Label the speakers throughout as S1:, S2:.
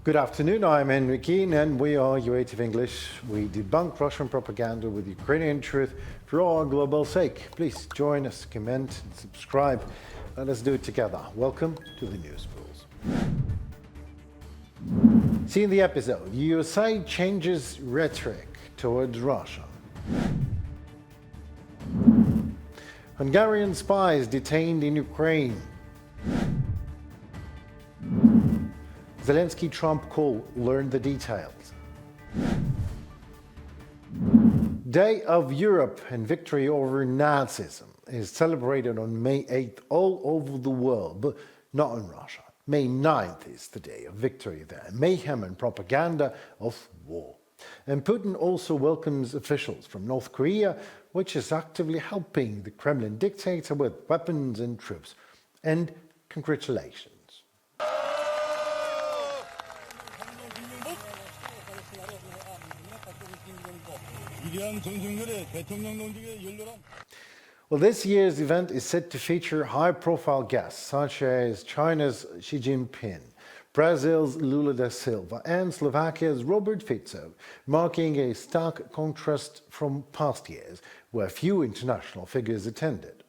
S1: Good afternoon, I'm Henry Keane and we are UATV English. We debunk Russian propaganda with Ukrainian truth for our global sake. Please join us, comment and subscribe. Let us do it together. Welcome to the News Pools. See in the episode, USA changes rhetoric towards Russia. Hungarian spies detained in Ukraine. Zelensky-Trump call, learn the details. Day of Europe and victory over Nazism is celebrated on May 8th all over the world, but not in Russia. May 9th is the day of victory there, mayhem and propaganda of war. And Putin also welcomes officials from North Korea, which is actively helping the Kremlin dictator with weapons and troops. And congratulations. Well, this year's event is set to feature high-profile guests such as China's Xi Jinping, Brazil's Lula da Silva and Slovakia's Robert Fico, marking a stark contrast from past years where few international figures attended.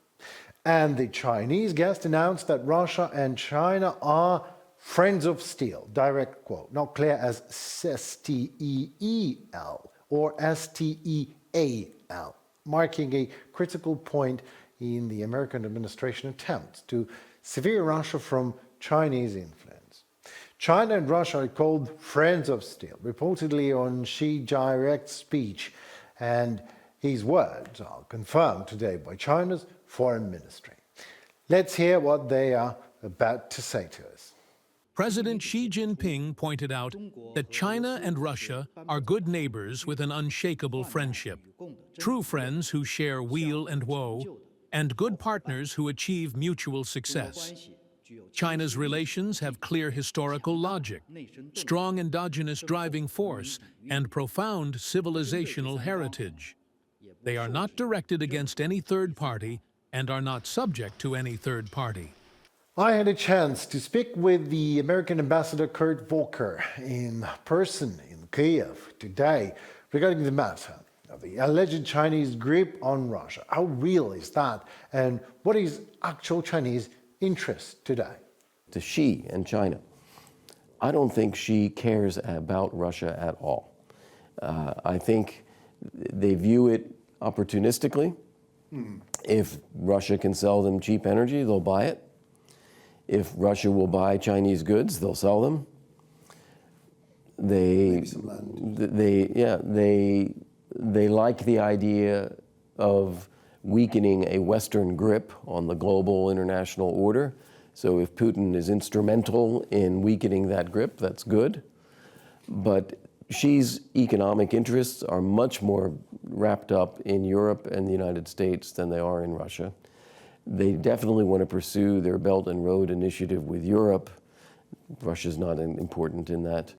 S1: And the Chinese guest announced that Russia and China are friends of steel, direct quote, not clear as S-T-E-E-L or S-T-E-A-L, marking a critical point in the American administration attempts to sever Russia from Chinese influence. China and Russia are called friends of steel, reportedly on Xi's direct speech, and his words are confirmed today by China's foreign ministry. Let's hear what they are about to say to us.
S2: President Xi Jinping pointed out that China and Russia are good neighbors with an unshakable friendship, true friends who share weal and woe, and good partners who achieve mutual success. China's relations have clear historical logic, strong endogenous driving force, and profound civilizational heritage. They are not directed against any third party and are not subject to any third party.
S1: I had a chance to speak with the American ambassador Kurt Volker in person in Kiev today regarding the matter of the alleged Chinese grip on Russia. How real is that, and what is actual Chinese interest today?
S3: To Xi and China, I don't think Xi cares about Russia at all. I think they view it opportunistically. If Russia can sell them cheap energy, they'll buy it. If Russia will buy Chinese goods, they'll sell them. They like the idea of weakening a Western grip on the global international order. So if Putin is instrumental in weakening that grip, that's good. But Xi's economic interests are much more wrapped up in Europe and the United States than they are in Russia. They definitely want to pursue their Belt and Road initiative with Europe. Russia's not important in that.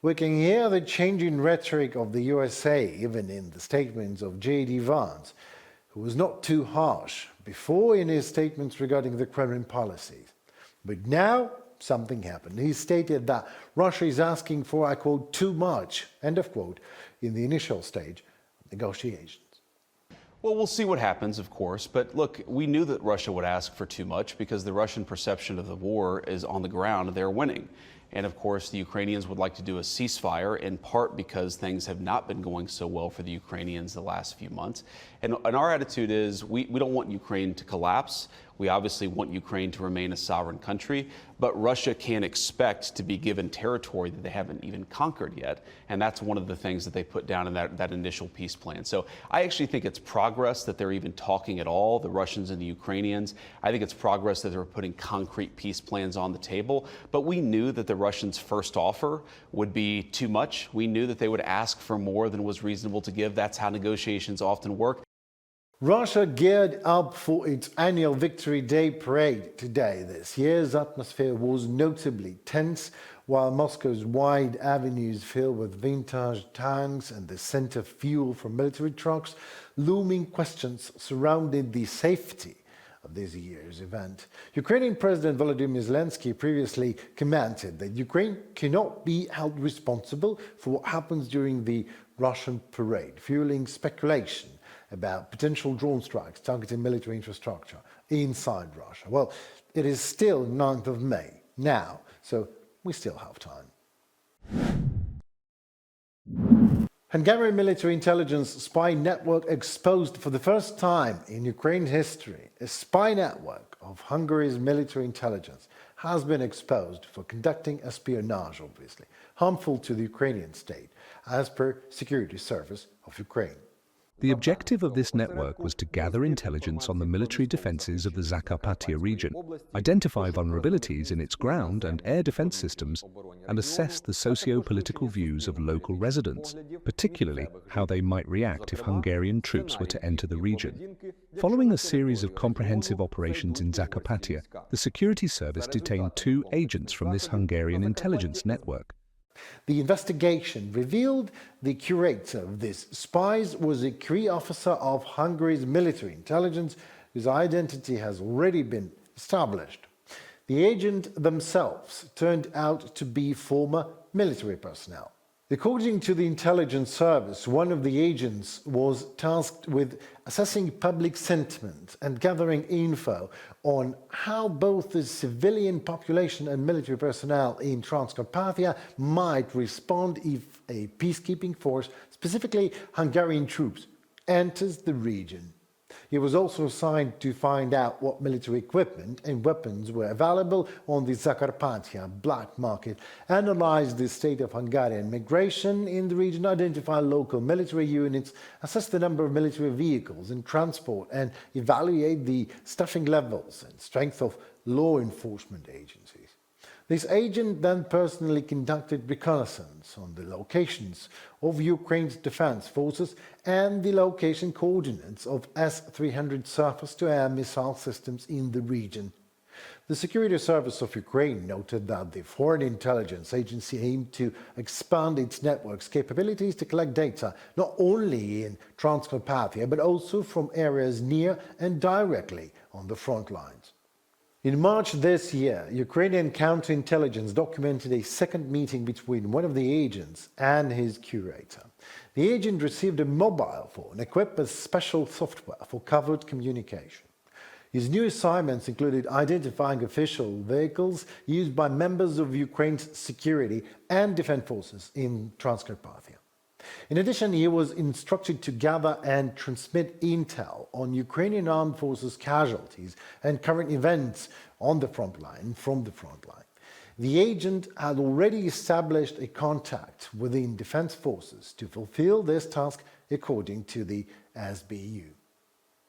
S1: We can hear the changing rhetoric of the USA, even in the statements of J.D. Vance, who was not too harsh before in his statements regarding the Kremlin policies. But now something happened. He stated that Russia is asking for, I quote, too much, end of quote, in the initial stage of negotiations.
S4: Well, we'll see what happens, of course, but look, we knew that Russia would ask for too much because the Russian perception of the war is on the ground, they're winning. And of course, the Ukrainians would like to do a ceasefire, in part because things have not been going so well for the Ukrainians the last few months. And our attitude is we don't want Ukraine to collapse. We obviously want Ukraine to remain a sovereign country, but Russia can't expect to be given territory that they haven't even conquered yet. And that's one of the things that they put down in that initial peace plan. So I actually think it's progress that they're even talking at all, the Russians and the Ukrainians. I think it's progress that they're putting concrete peace plans on the table. But we knew that the Russians' first offer would be too much. We knew that they would ask for more than was reasonable to give. That's how negotiations often work.
S1: Russia geared up for its annual Victory Day parade today. This year's atmosphere was notably tense, while Moscow's wide avenues filled with vintage tanks and the scent of fuel from military trucks, looming questions surrounded the safety of this year's event. Ukrainian President Volodymyr Zelensky previously commented that Ukraine cannot be held responsible for what happens during the Russian parade, fueling speculation about potential drone strikes targeting military infrastructure inside Russia. Well, it is still 9th of May now, so we still have time. Hungarian military intelligence spy network exposed for the first time in Ukraine's history. A spy network of Hungary's military intelligence has been exposed for conducting espionage, obviously, harmful to the Ukrainian state, as per Security Service of Ukraine.
S5: The objective of this network was to gather intelligence on the military defenses of the Zakarpattia region, identify vulnerabilities in its ground and air defense systems, and assess the socio-political views of local residents, particularly how they might react if Hungarian troops were to enter the region. Following a series of comprehensive operations in Zakarpattia, the security service detained 2 agents from this Hungarian intelligence network.
S1: The investigation revealed the curator of these spies was a key officer of Hungary's military intelligence, whose identity has already been established. The agents themselves turned out to be former military personnel. According to the intelligence service, one of the agents was tasked with assessing public sentiment and gathering info on how both the civilian population and military personnel in Transcarpathia might respond if a peacekeeping force, specifically Hungarian troops, enters the region. He was also assigned to find out what military equipment and weapons were available on the Zakarpattia black market, analyze the state of Hungarian migration in the region, identify local military units, assess the number of military vehicles in transport, and evaluate the staffing levels and strength of law enforcement agencies. This agent then personally conducted reconnaissance on the locations of Ukraine's defense forces and the location coordinates of S-300 surface-to-air missile systems in the region. The Security Service of Ukraine noted that the Foreign Intelligence Agency aimed to expand its network's capabilities to collect data not only in Transcarpathia but also from areas near and directly on the front lines. In March this year, Ukrainian counterintelligence documented a second meeting between one of the agents and his curator. The agent received a mobile phone equipped with special software for covert communication. His new assignments included identifying official vehicles used by members of Ukraine's security and defense forces in Transcarpathia. In addition, he was instructed to gather and transmit intel on Ukrainian armed forces casualties and current events on the front line, from the front line. The agent had already established a contact within defense forces to fulfill this task, according to the SBU.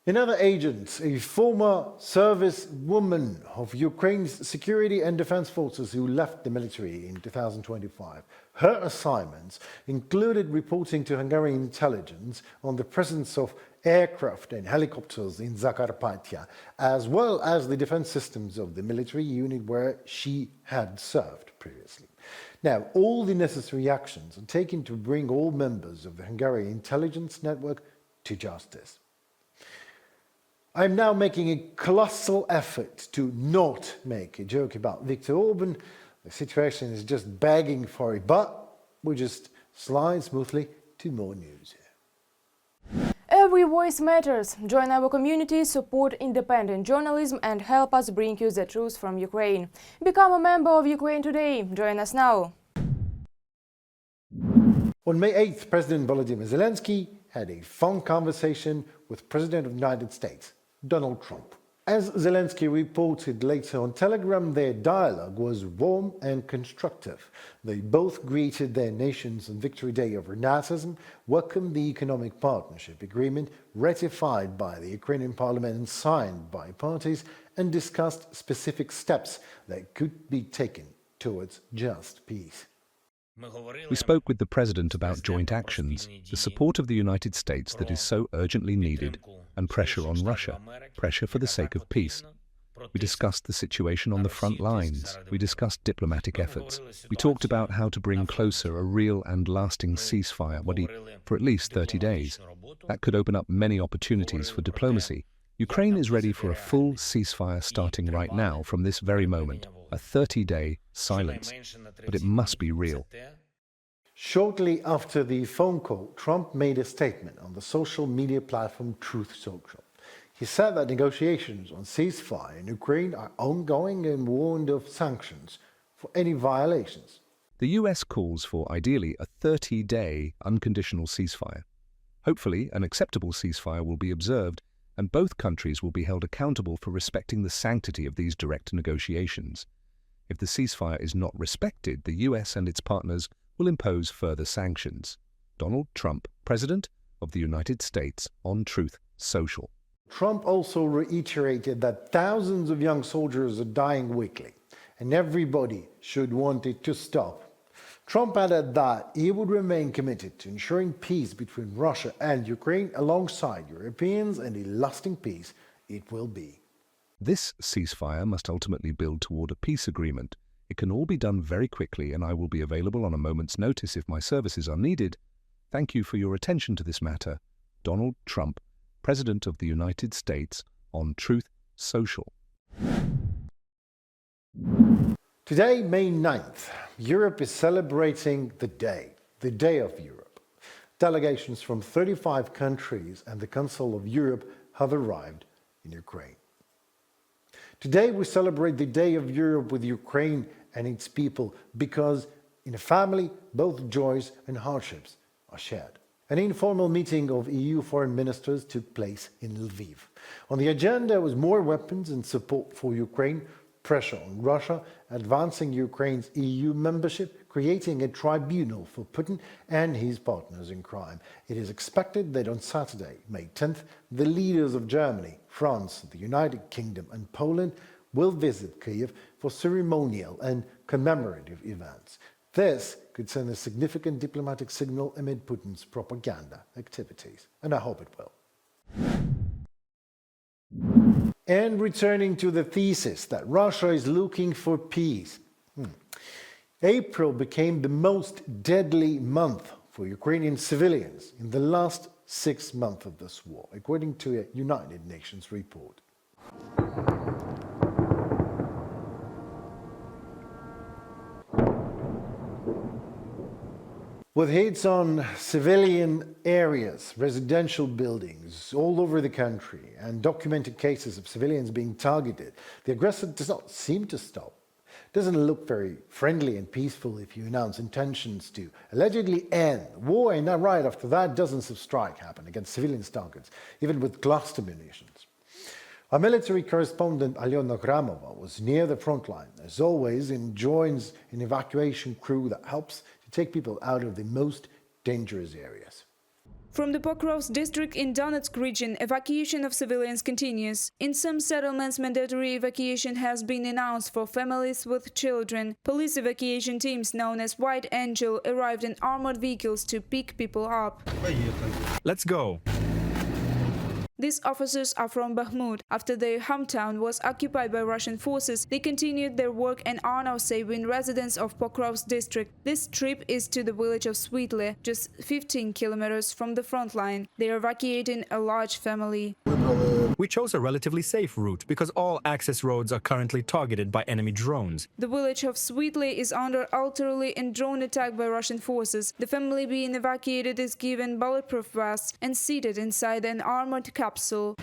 S1: Another agent, a former service woman of Ukraine's security and defense forces who left the military in 2025. Her assignments included reporting to Hungarian intelligence on the presence of aircraft and helicopters in Zakarpattia, as well as the defense systems of the military unit where she had served previously. Now, all the necessary actions are taken to bring all members of the Hungarian intelligence network to justice. I am now making a colossal effort to not make a joke about Viktor Orban. The situation is just begging for it, but we just slide smoothly to more news here.
S6: Every voice matters. Join our community, support independent journalism and help us bring you the truth from Ukraine. Become a member of Ukraine Today. Join us now.
S1: On May 8th, President Volodymyr Zelensky had a phone conversation with President of the United States, Donald Trump. As Zelensky reported later on Telegram, their dialogue was warm and constructive. They both greeted their nations on Victory Day over Nazism, welcomed the Economic Partnership Agreement ratified by the Ukrainian Parliament and signed by parties, and discussed specific steps that could be taken towards just peace.
S5: We spoke with the President about joint actions, the support of the United States that is so urgently needed, and pressure on Russia, pressure for the sake of peace. We discussed the situation on the front lines. We discussed diplomatic efforts. We talked about how to bring closer a real and lasting ceasefire for at least 30 days. That could open up many opportunities for diplomacy. Ukraine is ready for a full ceasefire starting right now from this very moment, a 30-day silence. But it must be real.
S1: Shortly after the phone call, Trump made a statement on the social media platform Truth Social. He said that negotiations on ceasefire in Ukraine are ongoing and warned of sanctions for any violations.
S5: The US calls for, ideally, a 30-day unconditional ceasefire. Hopefully, an acceptable ceasefire will be observed, and both countries will be held accountable for respecting the sanctity of these direct negotiations. If the ceasefire is not respected, the US and its partners will impose further sanctions. Donald Trump, President of the United States, on Truth Social.
S1: Trump also reiterated that thousands of young soldiers are dying weekly, and everybody should want it to stop. Trump added that he would remain committed to ensuring peace between Russia and Ukraine alongside Europeans, and a lasting peace it will be.
S5: This ceasefire must ultimately build toward a peace agreement. It can all be done very quickly, and I will be available on a moment's notice if my services are needed. Thank you for your attention to this matter. Donald Trump, President of the United States, on Truth Social.
S1: Today, May 9th, Europe is celebrating the Day of Europe. Delegations from 35 countries and the Council of Europe have arrived in Ukraine. Today, we celebrate the Day of Europe with Ukraine and its people because in a family, both joys and hardships are shared. An informal meeting of EU foreign ministers took place in Lviv. On the agenda was more weapons and support for Ukraine, pressure on Russia, advancing Ukraine's EU membership, creating a tribunal for Putin and his partners in crime. It is expected that on Saturday, May 10th, the leaders of Germany, France, the United Kingdom and Poland will visit Kyiv for ceremonial and commemorative events. This could send a significant diplomatic signal amid Putin's propaganda activities, and I hope it will. And returning to the thesis that Russia is looking for peace, April became the most deadly month for Ukrainian civilians in the last 6 months of this war, according to a United Nations report. With hits on civilian areas, residential buildings all over the country, and documented cases of civilians being targeted, the aggressor does not seem to stop. It doesn't look very friendly and peaceful if you announce intentions to allegedly end war, and then right after that, dozens of strikes happen against civilian targets, even with cluster munitions. Our military correspondent Alyona Gramova was near the front line, as always, and joins an evacuation crew that helps to take people out of the most dangerous areas.
S7: From the Pokrovsk district in Donetsk region, evacuation of civilians continues. In some settlements, mandatory evacuation has been announced for families with children. Police evacuation teams known as White Angel arrived in armored vehicles to pick people up.
S8: Let's go.
S7: These officers are from Bakhmut. After their hometown was occupied by Russian forces, they continued their work and are now saving residents of Pokrovsk district. This trip is to the village of Sweetle, just 15 kilometers from the front line. They are evacuating a large family.
S8: We chose a relatively safe route because all access roads are currently targeted by enemy drones.
S7: The village of Sweetle is under artillery and drone attack by Russian forces. The family being evacuated is given bulletproof vests and seated inside an armored capsule.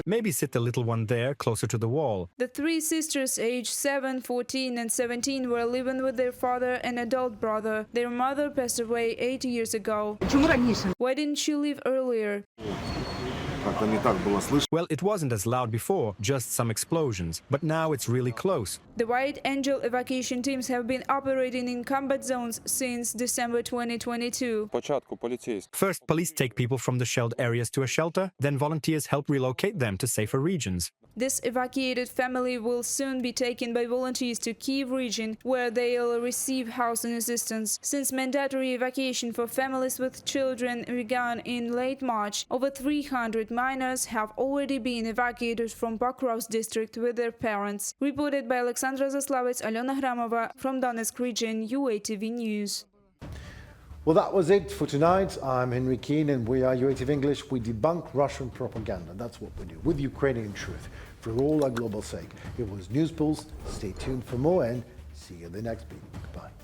S8: Maybe sit the little one there, closer to the wall.
S7: The three sisters, aged 7, 14 and 17, were living with their father and adult brother. Their mother passed away 8 years ago. Why didn't she leave earlier?
S8: Well, it wasn't as loud before, just some explosions, but now it's really close.
S7: The White Angel evacuation teams have been operating in combat zones since December 2022.
S8: First, police take people from the shelled areas to a shelter, then volunteers help relocate them to safer regions.
S7: This evacuated family will soon be taken by volunteers to Kyiv region, where they'll receive housing assistance. Since mandatory evacuation for families with children began in late March, over 300 minors have already been evacuated from Pokrovsk district with their parents. Reported by Alexandra Zaslavets, Alyona Gramova from Donetsk region, UATV News.
S1: Well, that was it for tonight. I'm Henry Keane and we are UATV English. We debunk Russian propaganda. That's what we do with Ukrainian truth for all our global sake. It was News Pulse. Stay tuned for more and see you the next week. Goodbye.